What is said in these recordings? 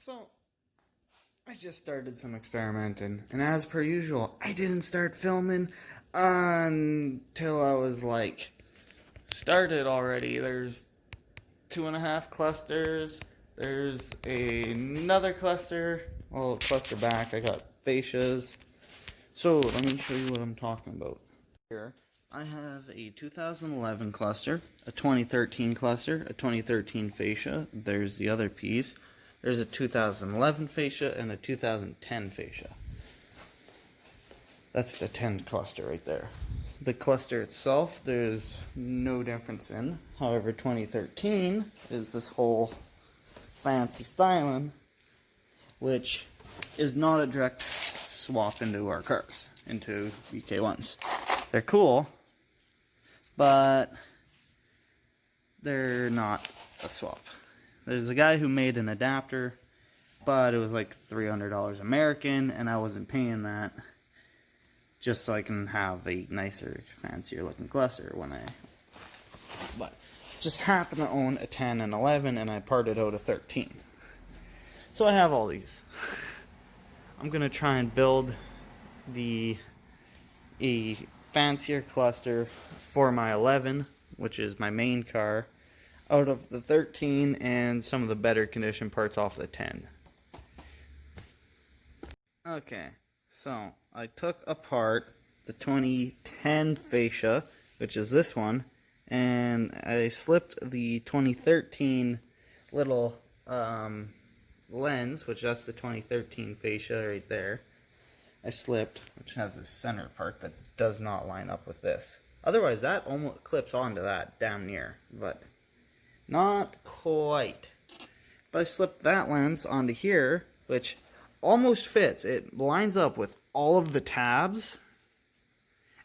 So, I just started some experimenting, and as per usual, I didn't start filming until I was like, started already. There's 2.5 clusters, there's another cluster, well, cluster back, I got fascias. So, let me show you what I'm talking about. Here, I have a 2011 cluster, a 2013 cluster, a 2013 fascia, there's the other piece. There's a 2011 fascia and a 2010 fascia. That's the 10 cluster right there. The cluster itself, there's no difference in. However, 2013 is this whole fancy styling, which is not a direct swap into our cars, into Bk2s. They're cool, but they're not a swap. There's a guy who made an adapter, but it was like $300 American, and I wasn't paying that just so I can have a nicer, fancier looking cluster but just happen to own a 10 and 11, and I parted out a 13. So I have all these. I'm gonna try and build a fancier cluster for my 11, which is my main car, out of the 13 and some of the better condition parts off the 10. Okay, so I took apart the 2010 fascia, which is this one, and I slipped the 2013 little lens, which that's the 2013 fascia right there. I slipped, which has a center part that does not line up with this. Otherwise, that almost clips onto that, damn near, but not quite. But I slipped that lens onto here, which almost fits. It lines up with all of the tabs,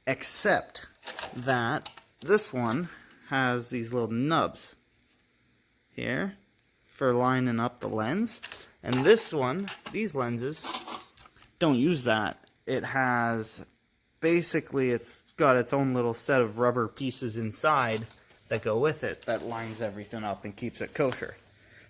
except that this one has these little nubs here for lining up the lens. And this one, these lenses, don't use that. It has, basically, it's got its own little set of rubber pieces inside that go with it that lines everything up and keeps it kosher.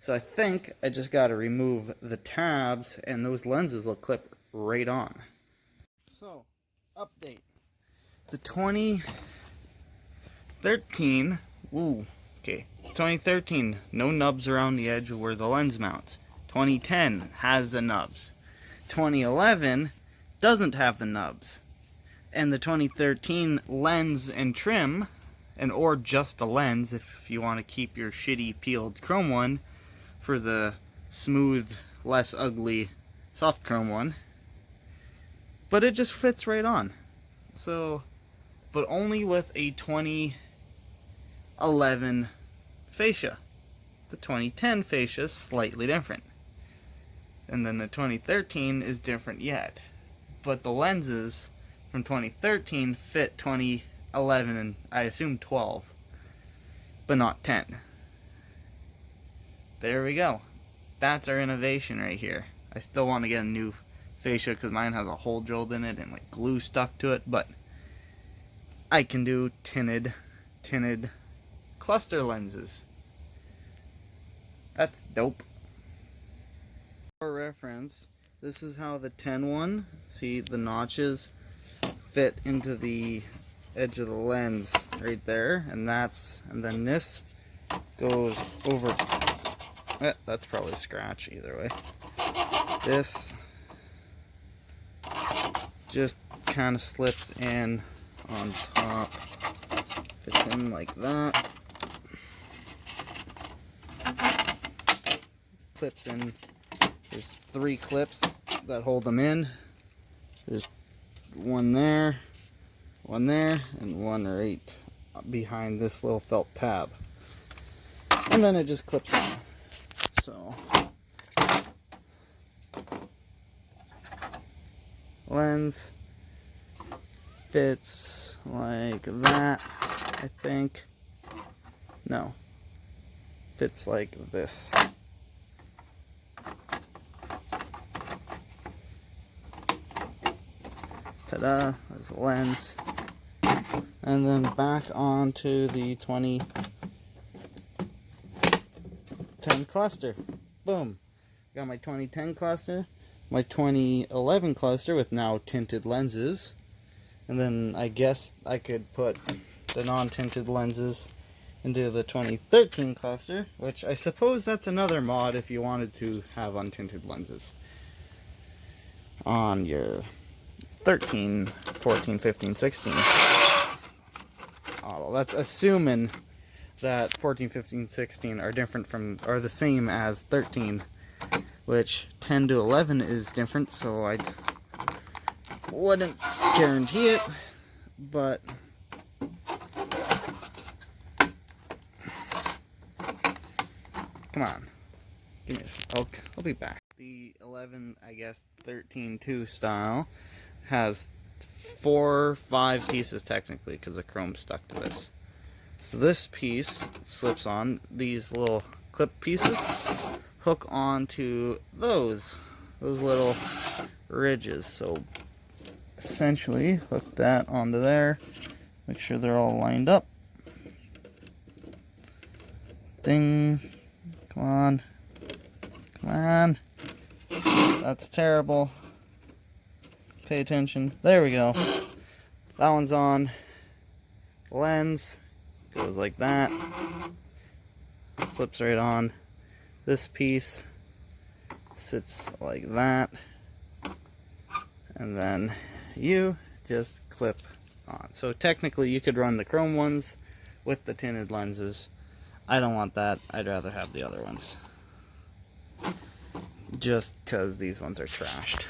So I think I just got to remove the tabs, and those lenses will clip right on. So, update. The 2013, 2013, no nubs around the edge of where the lens mounts. 2010 has the nubs. 2011 doesn't have the nubs. And the 2013 lens and trim, or just the lens if you want to keep your shitty peeled chrome one for the smooth, less ugly soft chrome one, but it just fits right on. So, but only with a 2011 fascia. The 2010 fascia is slightly different, and then the 2013 is different yet, but the lenses from 2013 fit 2011 and I assume 12, but not 10. There we go. That's our innovation right here. I still want to get a new fascia because mine has a hole drilled in it and like glue stuck to it, but I can do tinted cluster lenses. That's dope. For reference, this is how the 10 one, see the notches fit into the edge of the lens right there, and then this goes over. That's probably a scratch either way. This just kind of slips in on top, fits in like that, clips in. There's 3 clips that hold them in. There's one there, and one right behind this little felt tab, and then it just clips in. So, lens fits like that, I think. No, fits like this. Ta-da, there's the lens. And then back onto the 2010 cluster. Boom. got my 2010 cluster, my 2011 cluster with now tinted lenses, and then I guess I could put the non-tinted lenses into the 2013 cluster, which I suppose that's another mod if you wanted to have untinted lenses on your 13, 14, 15, 16 model. That's assuming that 14, 15, 16 are different from, are the same as 13, which 10 to 11 is different, so I wouldn't guarantee it, but come on, give me a smoke. I'll be back. The 11, I guess 13.2 style has 4 or 5 pieces technically because the chrome's stuck to this. So this piece slips on, these little clip pieces hook onto those little ridges. So essentially hook that onto there, make sure they're all lined up. Ding, come on, come on, that's terrible. Pay attention. There we go. That one's on. Lens goes like that. Flips right on. This piece sits like that. And then you just clip on. So technically you could run the chrome ones with the tinted lenses. I don't want that. I'd rather have the other ones. Just because these ones are trashed.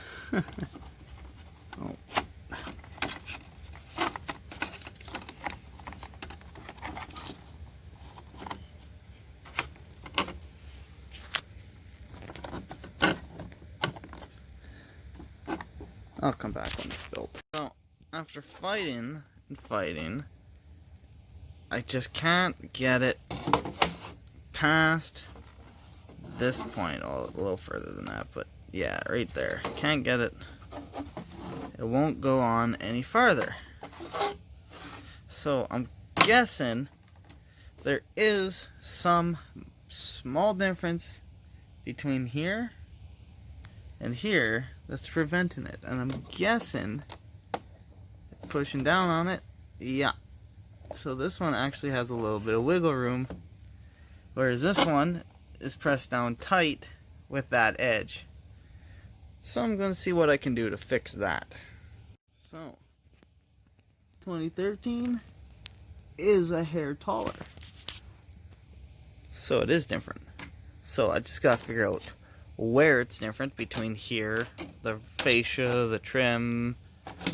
Oh. I'll come back when it's built. So, after fighting and fighting, I just can't get it past this point. A little further than that, but yeah, right there. Can't get it. It won't go on any farther. So I'm guessing there is some small difference between here and here that's preventing it. And I'm guessing pushing down on it, yeah. So this one actually has a little bit of wiggle room, whereas this one is pressed down tight with that edge. So I'm going to see what I can do to fix that. So, 2013 is a hair taller. So it is different. So I just got to figure out where it's different between here, the fascia, the trim,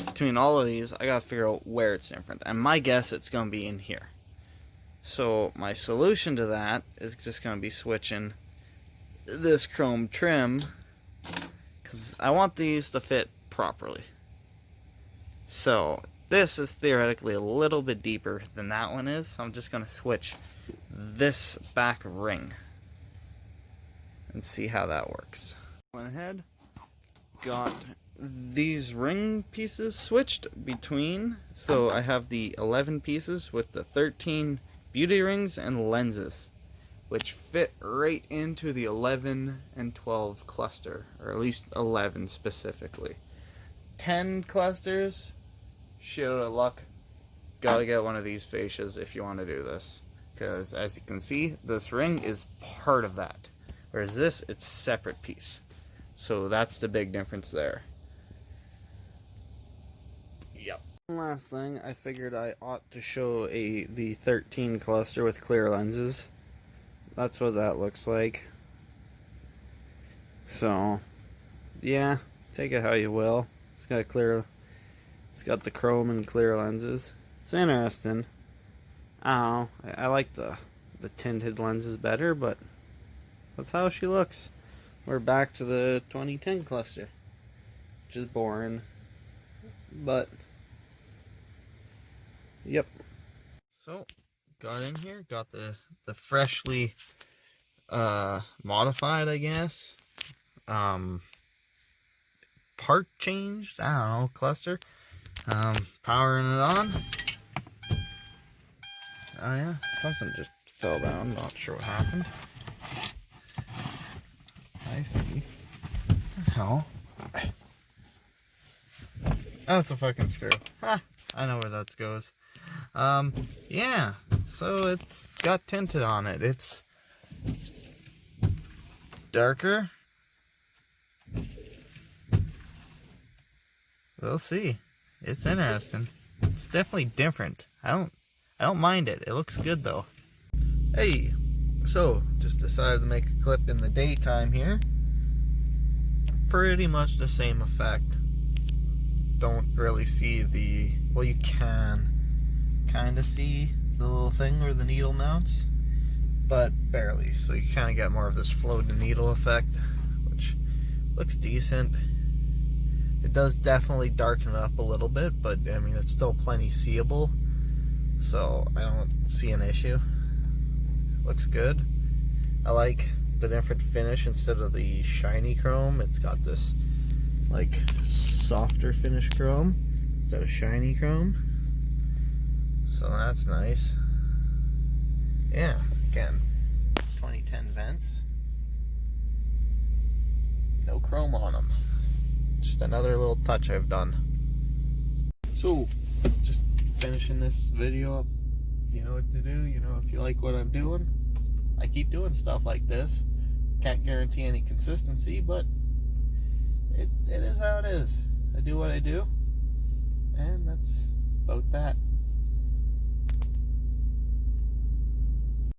between all of these. I got to figure out where it's different. And my guess it's going to be in here. So my solution to that is just going to be switching this chrome trim, because I want these to fit properly. So this is theoretically a little bit deeper than that one is. So I'm just going to switch this back ring and see how that works. Went ahead, got these ring pieces switched between. So I have the 11 pieces with the 13 beauty rings and lenses, which fit right into the 11 and 12 cluster, or at least 11 specifically. 10 clusters, shit out of luck. Gotta get one of these fascias if you want to do this, because as you can see, this ring is part of that, whereas this, it's a separate piece. So that's the big difference there. Yep. Last thing, I figured I ought to show the 13 cluster with clear lenses. That's what that looks like. So, yeah, take it how you will. It's got a clear, it's got the chrome and clear lenses. It's interesting. I don't know, I like the tinted lenses better, but that's how she looks. We're back to the 2010 cluster, which is boring, but yep. So, got in here, got the freshly modified, I guess, part changed, I don't know, cluster, powering it on. Oh yeah, something just fell down, not sure what happened. I see. What the hell? Oh, it's a fucking screw. Ha! I know where that goes. Yeah. So it's got tinted on it. It's darker. We'll see. It's interesting. It's definitely different. I don't mind it. It looks good though. Hey, so just decided to make a clip in the daytime here. Pretty much the same effect. Don't really see the, well, you can kind of see the little thing where the needle mounts, but barely. So you kind of get more of this floating needle effect, which looks decent. It does definitely darken it up a little bit, but I mean, it's still plenty seeable, so I don't see an issue. Looks good. I like the different finish. Instead of the shiny chrome, it's got this like softer finish chrome instead of shiny chrome, so that's nice. Yeah, again, 2010 vents, no chrome on them. Just another little touch I've done. So, just finishing this video up. You know what to do. You know, if you like what I'm doing, I keep doing stuff like this. Can't guarantee any consistency, but it is how it is. I do what I do, and that's about that.